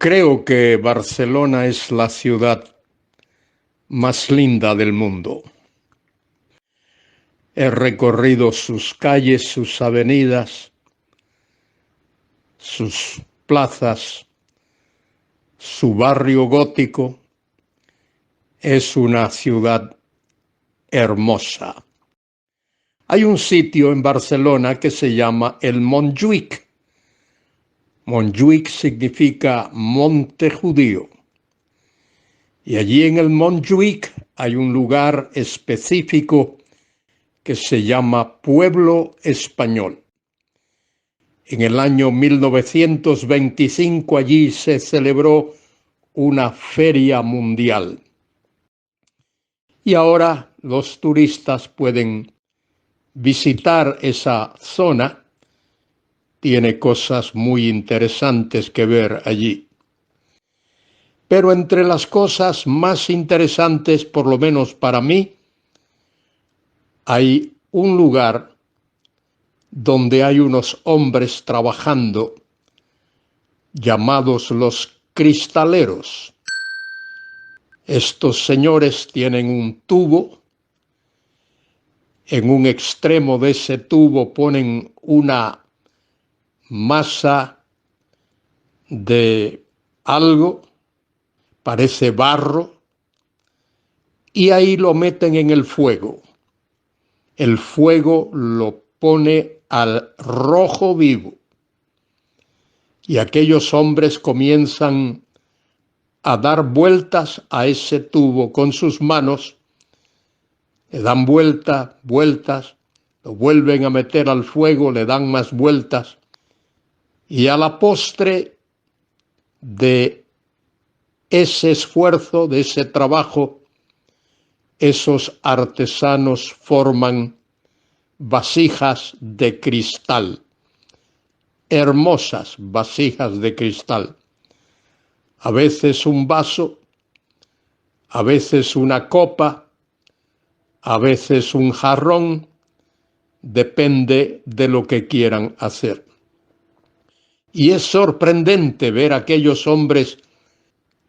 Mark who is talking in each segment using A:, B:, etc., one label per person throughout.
A: Creo que Barcelona es la ciudad más linda del mundo. He recorrido sus calles, sus avenidas, sus plazas, su barrio gótico. Es una ciudad hermosa. Hay un sitio en Barcelona que se llama el Montjuïc. Montjuïc significa monte judío. Y allí en el Montjuïc hay un lugar específico que se llama Pueblo Español. En el año 1925 allí se celebró una feria mundial. Y ahora los turistas pueden visitar esa zona. Tiene cosas muy interesantes que ver allí. Pero entre las cosas más interesantes, por lo menos para mí, hay un lugar donde hay unos hombres trabajando llamados los cristaleros. Estos señores tienen un tubo. En un extremo de ese tubo ponen una masa de algo, parece barro, y ahí lo meten en el fuego. El fuego lo pone al rojo vivo y aquellos hombres comienzan a dar vueltas a ese tubo con sus manos, le dan vueltas, lo vuelven a meter al fuego, le dan más vueltas y a la postre de ese esfuerzo, de ese trabajo, esos artesanos forman vasijas de cristal, hermosas vasijas de cristal. A veces un vaso, a veces una copa, a veces un jarrón, depende de lo que quieran hacer. Y es sorprendente ver a aquellos hombres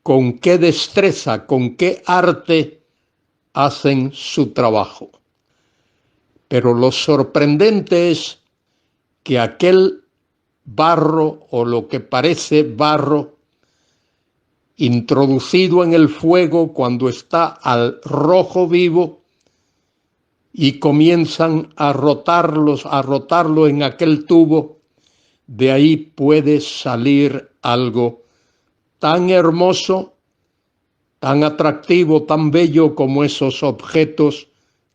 A: con qué destreza, con qué arte hacen su trabajo. Pero lo sorprendente es que aquel barro o lo que parece barro introducido en el fuego cuando está al rojo vivo y comienzan a rotarlo en aquel tubo, de ahí puede salir algo tan hermoso, tan atractivo, tan bello como esos objetos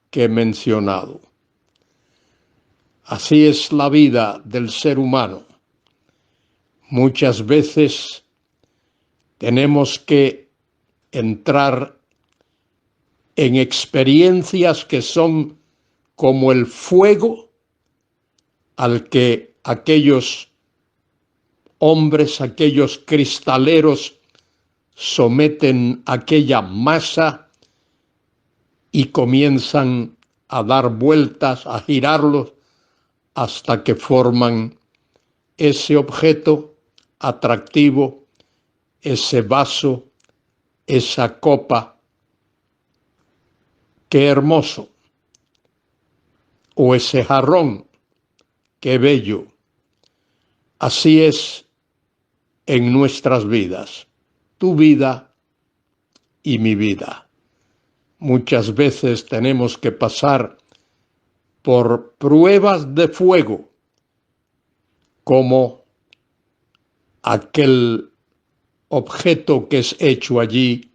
A: que he mencionado. Así es la vida del ser humano. Muchas veces tenemos que entrar en experiencias que son como el fuego al que aquellos hombres, aquellos cristaleros someten aquella masa y comienzan a dar vueltas, a girarlos hasta que forman ese objeto atractivo, ese vaso, esa copa. ¡Qué hermoso! O ese jarrón, ¡qué bello! Así es en nuestras vidas, tu vida y mi vida. Muchas veces tenemos que pasar por pruebas de fuego, como aquel objeto que es hecho allí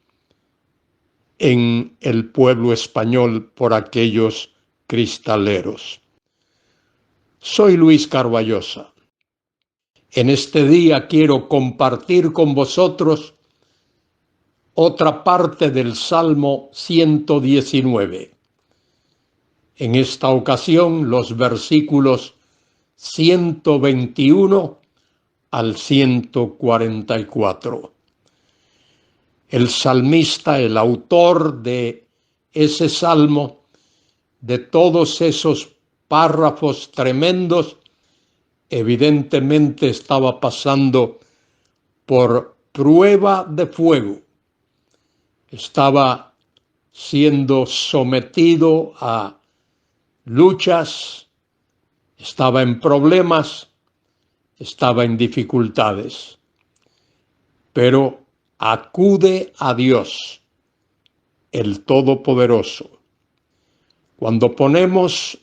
A: en el pueblo español por aquellos cristaleros. Soy Luis Carballosa. En este día quiero compartir con vosotros otra parte del Salmo 119. En esta ocasión, los versículos 121 al 144. El salmista, el autor de ese salmo, de todos esos párrafos tremendos, evidentemente estaba pasando por prueba de fuego. Estaba siendo sometido a luchas, estaba en problemas, estaba en dificultades. Pero acude a Dios, el Todopoderoso. Cuando ponemos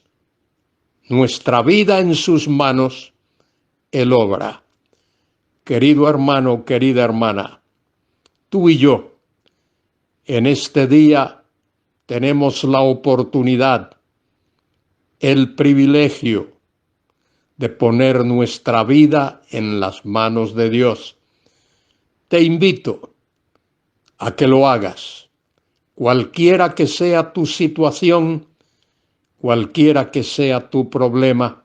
A: nuestra vida en sus manos, Él obra. Querido hermano, querida hermana, tú y yo, en este día tenemos la oportunidad, el privilegio de poner nuestra vida en las manos de Dios. Te invito a que lo hagas, cualquiera que sea tu situación, cualquiera que sea tu problema,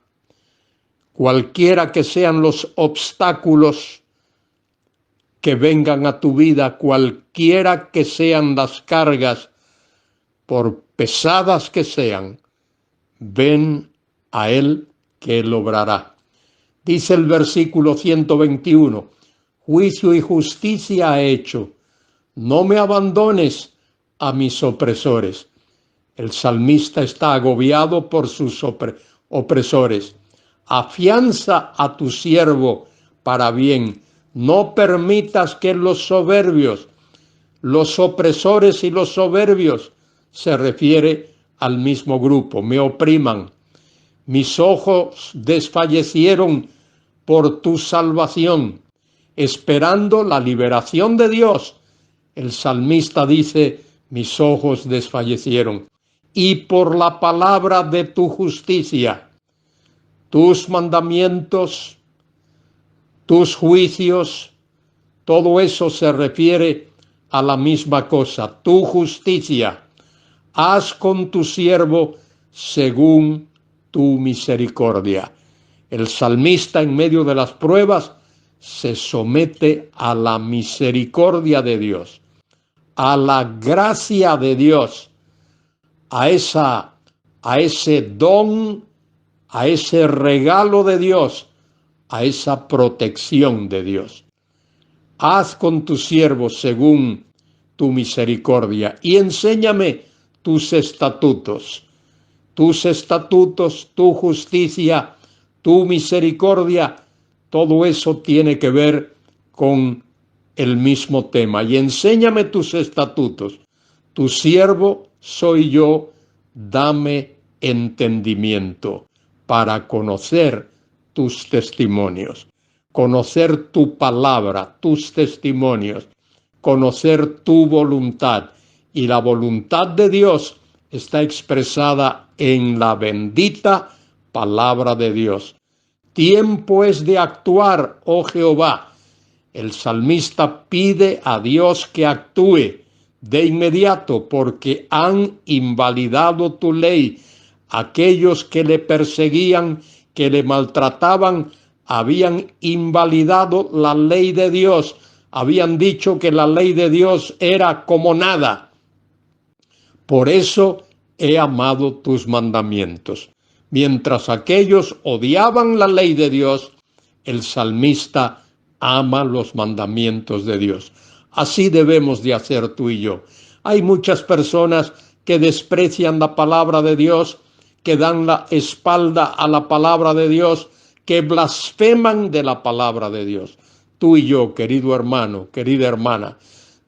A: cualquiera que sean los obstáculos que vengan a tu vida, cualquiera que sean las cargas, por pesadas que sean, ven a Él que Él obrará. Dice el versículo 121, juicio y justicia ha hecho, no me abandones a mis opresores. El salmista está agobiado por sus opresores. Afianza a tu siervo para bien. No permitas que los soberbios, los opresores y los soberbios, se refiere al mismo grupo, me opriman. Mis ojos desfallecieron por tu salvación, esperando la liberación de Dios. El salmista dice, mis ojos desfallecieron. Y por la palabra de tu justicia, tus mandamientos, tus juicios, todo eso se refiere a la misma cosa, tu justicia. Haz con tu siervo según tu misericordia. El salmista en medio de las pruebas se somete a la misericordia de Dios, a la gracia de Dios, a ese don, a ese regalo de Dios, a esa protección de Dios. Haz con tu siervo según tu misericordia y enséñame tus estatutos, tu justicia, tu misericordia. Todo eso tiene que ver con el mismo tema. Y enséñame tus estatutos. Tu siervo soy yo, dame entendimiento para conocer tus testimonios, conocer tu palabra, tus testimonios, conocer tu voluntad. Y la voluntad de Dios está expresada en la bendita palabra de Dios. Tiempo es de actuar, oh Jehová. El salmista pide a Dios que actúe de inmediato porque han invalidado tu ley. Aquellos que le perseguían, que le maltrataban, habían invalidado la ley de Dios. Habían dicho que la ley de Dios era como nada. Por eso he amado tus mandamientos. Mientras aquellos odiaban la ley de Dios, el salmista ama los mandamientos de Dios. Así debemos de hacer tú y yo. Hay muchas personas que desprecian la palabra de Dios, que dan la espalda a la palabra de Dios, que blasfeman de la palabra de Dios. Tú y yo, querido hermano, querida hermana,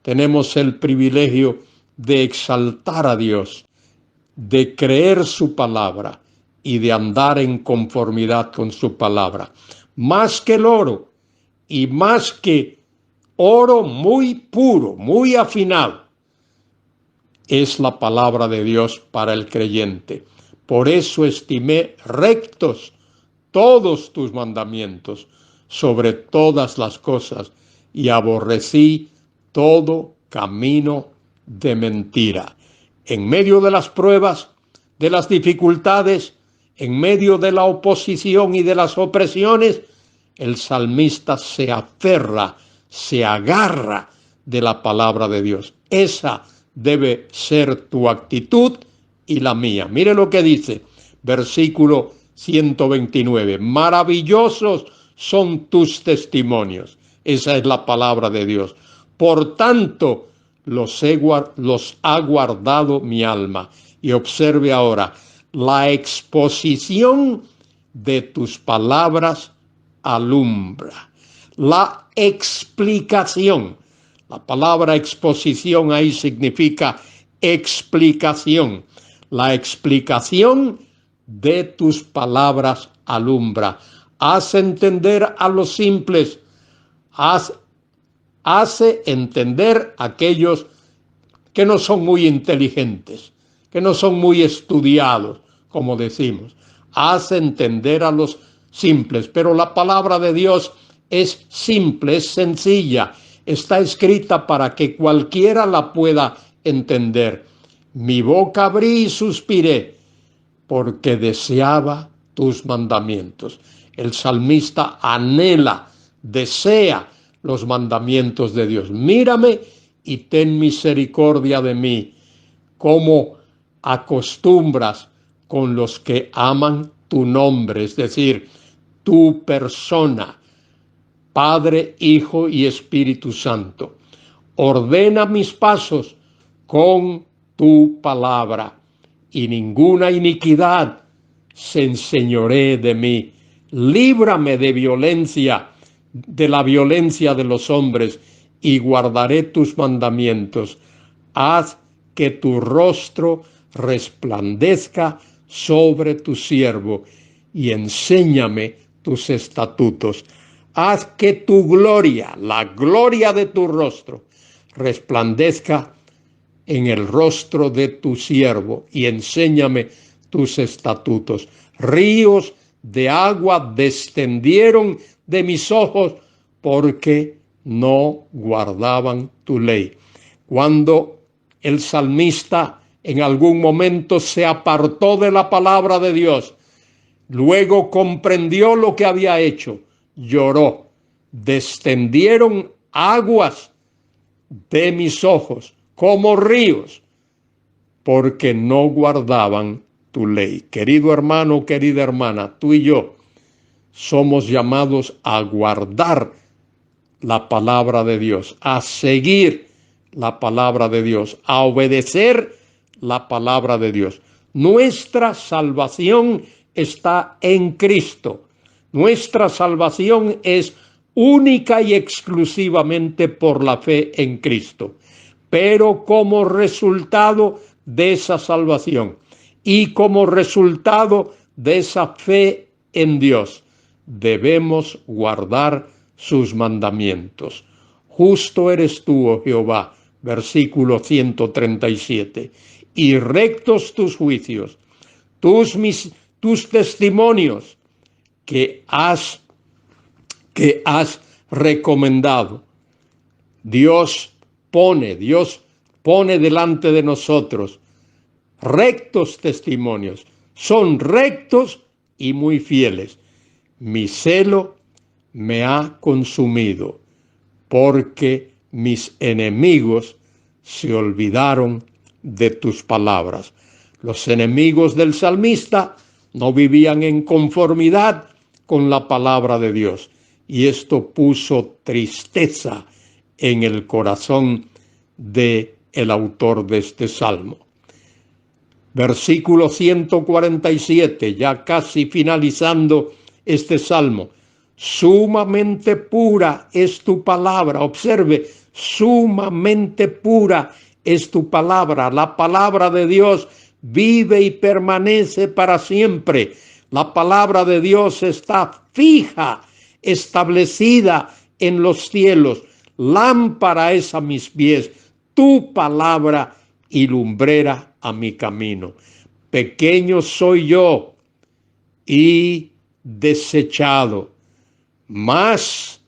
A: tenemos el privilegio de exaltar a Dios, de creer su palabra y de andar en conformidad con su palabra. Más que el oro y más que oro muy puro, muy afinado, es la palabra de Dios para el creyente. Por eso estimé rectos todos tus mandamientos sobre todas las cosas y aborrecí todo camino de mentira. En medio de las pruebas, de las dificultades, en medio de la oposición y de las opresiones, el salmista se aferra, se agarra de la palabra de Dios. Esa debe ser tu actitud y la mía. Mire lo que dice, versículo 129. Maravillosos son tus testimonios. Esa es la palabra de Dios. Por tanto, los ha guardado mi alma. Y observe ahora, la exposición de tus palabras alumbra. La explicación. La palabra exposición ahí significa explicación. La explicación de tus palabras alumbra. Haz entender a los simples. Hace entender a aquellos que no son muy inteligentes, que no son muy estudiados, como decimos. Hace entender a los simples. Pero la palabra de Dios es simple, es sencilla. Está escrita para que cualquiera la pueda entender. Mi boca abrí y suspiré, porque deseaba tus mandamientos. El salmista anhela, desea los mandamientos de Dios. Mírame y ten misericordia de mí, como acostumbras con los que aman tu nombre, es decir, tu persona, Padre, Hijo y Espíritu Santo. Ordena mis pasos con tu palabra, y ninguna iniquidad se enseñoree de mí. Líbrame de violencia, de la violencia de los hombres, y guardaré tus mandamientos. Haz que tu rostro resplandezca sobre tu siervo, y enséñame tus estatutos. Haz que tu gloria, la gloria de tu rostro, resplandezca en el rostro de tu siervo, y enséñame tus estatutos. Ríos de agua descendieron de mis ojos, porque no guardaban tu ley. Cuando el salmista en algún momento se apartó de la palabra de Dios, luego comprendió lo que había hecho, lloró. Descendieron aguas de mis ojos como ríos, porque no guardaban tu ley. Querido hermano, querida hermana, tú y yo somos llamados a guardar la palabra de Dios, a seguir la palabra de Dios, a obedecer la palabra de Dios. Nuestra salvación está en Cristo. Nuestra salvación es única y exclusivamente por la fe en Cristo. Pero como resultado de esa salvación y como resultado de esa fe en Dios, debemos guardar sus mandamientos. Justo eres tú, oh Jehová, versículo 137, y rectos tus juicios, tus testimonios que has recomendado. Dios pone delante de nosotros rectos testimonios. Son rectos y muy fieles. Mi celo me ha consumido, porque mis enemigos se olvidaron de tus palabras. Los enemigos del salmista no vivían en conformidad con la palabra de Dios, y esto puso tristeza en el corazón del autor de este salmo. Versículo 147, ya casi finalizando este salmo. Sumamente pura es tu palabra. Observe, sumamente pura es tu palabra. La palabra de Dios vive y permanece para siempre. La palabra de Dios está fija, establecida en los cielos. Lámpara es a mis pies tu palabra y lumbrera a mi camino. Pequeño soy yo y desechado, mas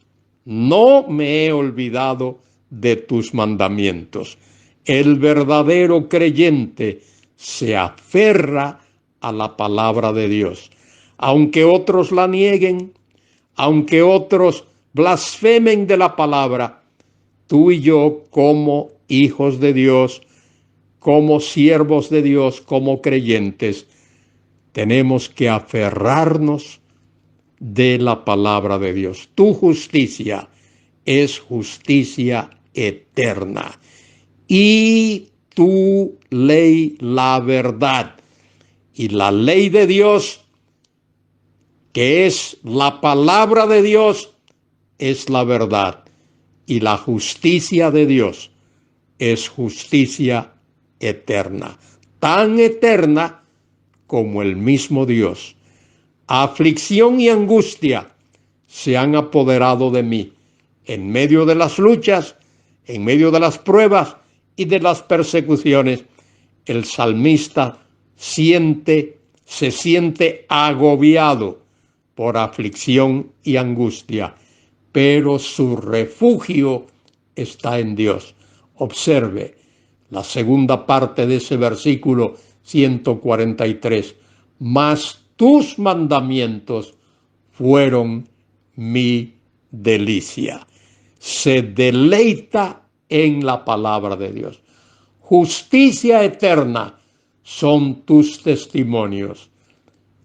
A: no me he olvidado de tus mandamientos. El verdadero creyente se aferra a la palabra de Dios. Aunque otros la nieguen, aunque otros blasfemen de la palabra, tú y yo, como hijos de Dios, como siervos de Dios, como creyentes, tenemos que aferrarnos de la palabra de Dios. Tu justicia es justicia eterna. Y tu ley, la verdad. Y la ley de Dios, que es la palabra de Dios, es la verdad. Y la justicia de Dios es justicia eterna. Tan eterna como el mismo Dios. Aflicción y angustia se han apoderado de mí en medio de las luchas, en medio de las pruebas y de las persecuciones. El salmista se siente agobiado por aflicción y angustia, pero su refugio está en Dios. Observe la segunda parte de ese versículo 143. Mas tus mandamientos fueron mi delicia. Se deleita en la palabra de Dios. Justicia eterna son tus testimonios.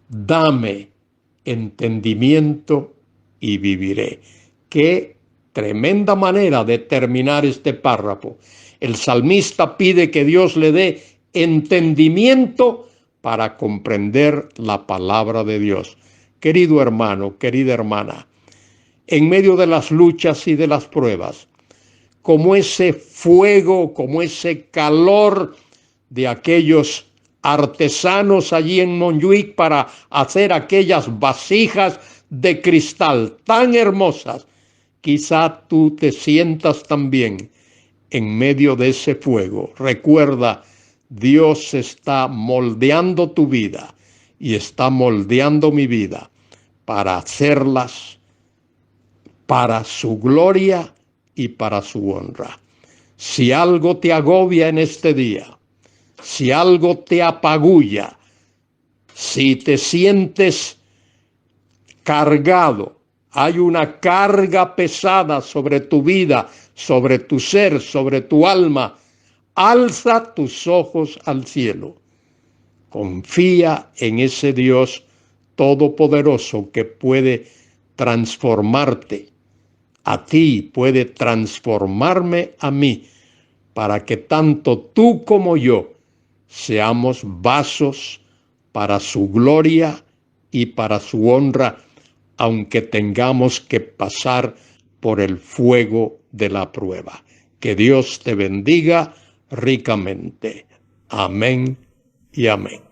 A: Dame entendimiento y viviré. Qué tremenda manera de terminar este párrafo. El salmista pide que Dios le dé entendimiento para comprender la palabra de Dios. Querido hermano, querida hermana, en medio de las luchas y de las pruebas, como ese fuego, como ese calor de aquellos artesanos allí en Montjuic para hacer aquellas vasijas de cristal tan hermosas, quizá tú te sientas también en medio de ese fuego. Recuerda, Dios está moldeando tu vida y está moldeando mi vida para hacerlas para su gloria y para su honra. Si algo te agobia en este día, si algo te apagulla, si te sientes cargado, hay una carga pesada sobre tu vida, sobre tu ser, sobre tu alma, alza tus ojos al cielo. Confía en ese Dios todopoderoso que puede transformarte a ti, puede transformarme a mí, para que tanto tú como yo seamos vasos para su gloria y para su honra, aunque tengamos que pasar por el fuego de la prueba. Que Dios te bendiga ricamente. Amén y amén.